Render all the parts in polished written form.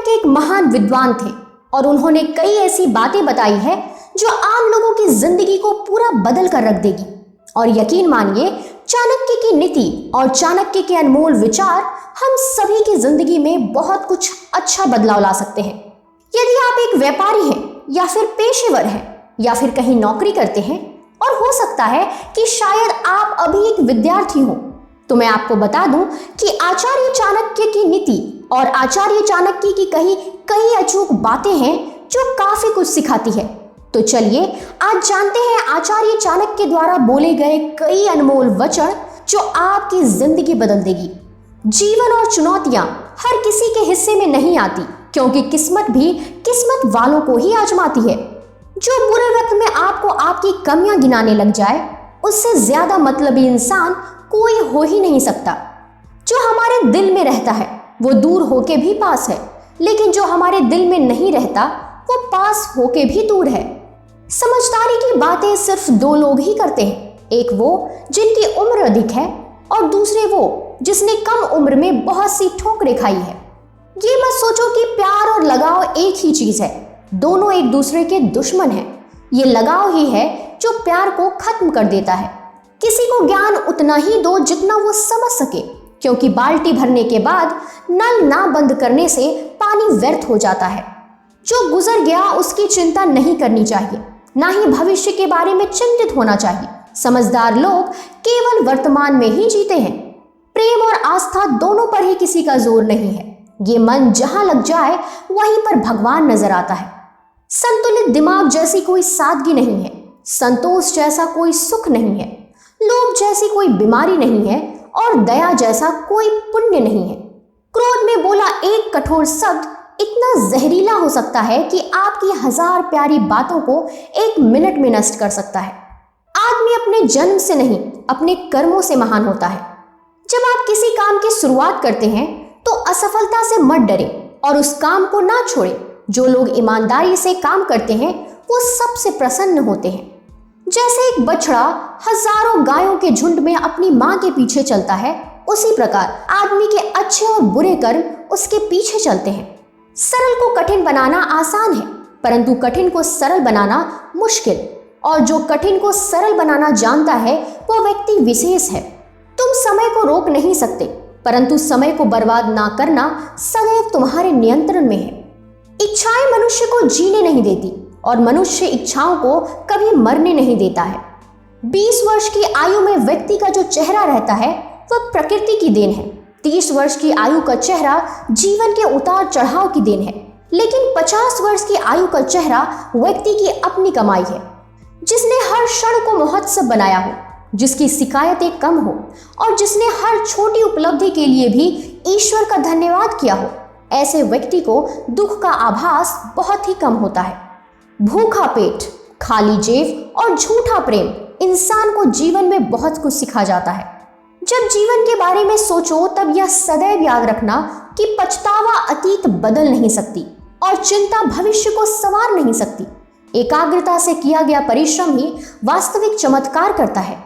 चाणक्य एक महान विद्वान थे और उन्होंने कई ऐसी बातें बताई है जो आम लोगों की जिंदगी को पूरा बदल कर रख देगी। और यकीन मानिए, चाणक्य की नीति और चाणक्य के अनमोल विचार हम सभी की जिंदगी में बहुत कुछ अच्छा बदलाव ला सकते हैं। यदि आप एक व्यापारी हैं या फिर पेशेवर हैं या फिर कहीं नौकरी करते हैं और हो सकता है कि शायद आप अभी एक विद्यार्थी हो, तो मैं आपको बता दूं कि आचार्य चाणक्य की नीति और आचार्य चाणक्य की कही कई अचूक बातें हैं जो काफी कुछ सिखाती है। तो चलिए आज जानते हैं आचार्य चाणक्य द्वारा बोले गए कई अनमोल वचन जो आपकी जिंदगी बदल देगी। जीवन और चुनौतियां हर किसी के हिस्से में नहीं आती, क्योंकि किस्मत भी किस्मत वालों को ही आजमाती है। जो बुरे वक्त में आपको आपकी कमियां गिनाने लग जाए, उससे ज्यादा मतलबी इंसान कोई हो ही नहीं सकता। जो हमारे दिल में रहता है वो दूर होके भी पास है, लेकिन जो हमारे दिल में नहीं रहता वो पास होके भी दूर है। समझदारी की बातें सिर्फ दो लोग ही करते हैं, एक वो जिनकी उम्र अधिक है और दूसरे वो जिसने कम उम्र में बहुत सी ठोकरें खाई है। ये मत सोचो कि प्यार और लगाव एक ही चीज है, दोनों एक दूसरे के दुश्मन हैं। ये लगाव ही है जो प्यार को खत्म कर देता है। किसी को ज्ञान उतना ही दो जितना वो समझ सके, क्योंकि बाल्टी भरने के बाद नल ना बंद करने से पानी व्यर्थ हो जाता है। जो गुजर गया उसकी चिंता नहीं करनी चाहिए, ना ही भविष्य के बारे में चिंतित होना चाहिए। समझदार लोग केवल वर्तमान में ही जीते हैं। प्रेम और आस्था दोनों पर ही किसी का जोर नहीं है। ये मन जहां लग जाए वहीं पर भगवान नजर आता है। संतुलित दिमाग जैसी कोई सादगी नहीं है, संतोष जैसा कोई सुख नहीं है, लोभ जैसी कोई बीमारी नहीं है और दया जैसा कोई पुण्य नहीं है। क्रोध में बोला एक कठोर शब्द इतना जहरीला हो सकता है कि आपकी 1000 प्यारी बातों को एक मिनट में नष्ट कर सकता है। आदमी अपने जन्म से नहीं, अपने कर्मों से महान होता है। जब आप किसी काम की शुरुआत करते हैं तो असफलता से मत डरे और उस काम को ना छोड़ें। जो लोग ईमानदारी से काम करते हैं वो सबसे प्रसन्न होते हैं। जैसे एक बछड़ा हजारों गायों के झुंड में अपनी मां के पीछे चलता है, उसी प्रकार आदमी के अच्छे और बुरे कर्म उसके पीछे चलते हैं। सरल को कठिन बनाना आसान है, परंतु कठिन को सरल बनाना मुश्किल। और जो कठिन को सरल बनाना जानता है वो व्यक्ति विशेष है। तुम समय को रोक नहीं सकते, परंतु समय को बर्बाद ना करना सदैव तुम्हारे नियंत्रण में है। इच्छाएं मनुष्य को जीने नहीं देती और मनुष्य इच्छाओं को कभी मरने नहीं देता है। 20 वर्ष की आयु में व्यक्ति का जो चेहरा रहता है वह प्रकृति की देन है। 30 वर्ष की आयु का चेहरा जीवन के उतार चढ़ाव की देन है, लेकिन 50 वर्ष की आयु का चेहरा व्यक्ति की अपनी कमाई है। जिसने हर क्षण को महोत्सव बनाया हो, जिसकी शिकायतें कम हो और जिसने हर छोटी उपलब्धि के लिए भी ईश्वर का धन्यवाद किया हो, ऐसे व्यक्ति को दुख का आभास बहुत ही कम होता है। भूखा पेट, खाली जेब और झूठा प्रेम इंसान को जीवन में बहुत कुछ सिखा जाता है। जब जीवन के बारे में सोचो तब यह सदैव याद रखना कि पछतावा अतीत बदल नहीं सकती और चिंता भविष्य को संवार नहीं सकती। एकाग्रता से किया गया परिश्रम ही वास्तविक चमत्कार करता है।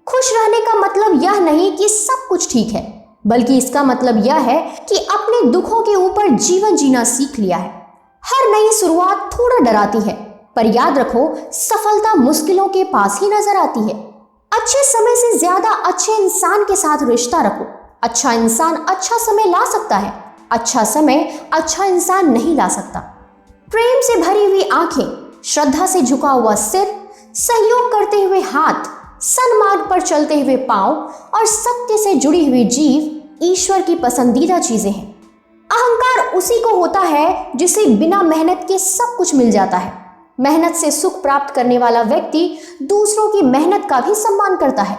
खुश रहने का मतलब यह नहीं कि सब कुछ ठीक है, बल्कि इसका मतलब यह है कि अपने दुखों के ऊपर जीवन जीना सीख लिया है। हर नई शुरुआत थोड़ा डराती है, पर याद रखो सफलता मुश्किलों के पास ही नजर आती है। अच्छे समय से ज्यादा अच्छे इंसान के साथ रिश्ता रखो। अच्छा इंसान अच्छा समय ला सकता है, अच्छा समय अच्छा इंसान नहीं ला सकता। प्रेम से भरी हुई आंखें, श्रद्धा से झुका हुआ सिर, सहयोग करते हुए हाथ, सन्मार्ग पर चलते हुए पांव और सत्य से जुड़ी हुई जीव ईश्वर की पसंदीदा चीजें हैं। अहंकार उसी को होता है जिसे बिना मेहनत के सब कुछ मिल जाता है। मेहनत से सुख प्राप्त करने वाला व्यक्ति दूसरों की मेहनत का भी सम्मान करता है।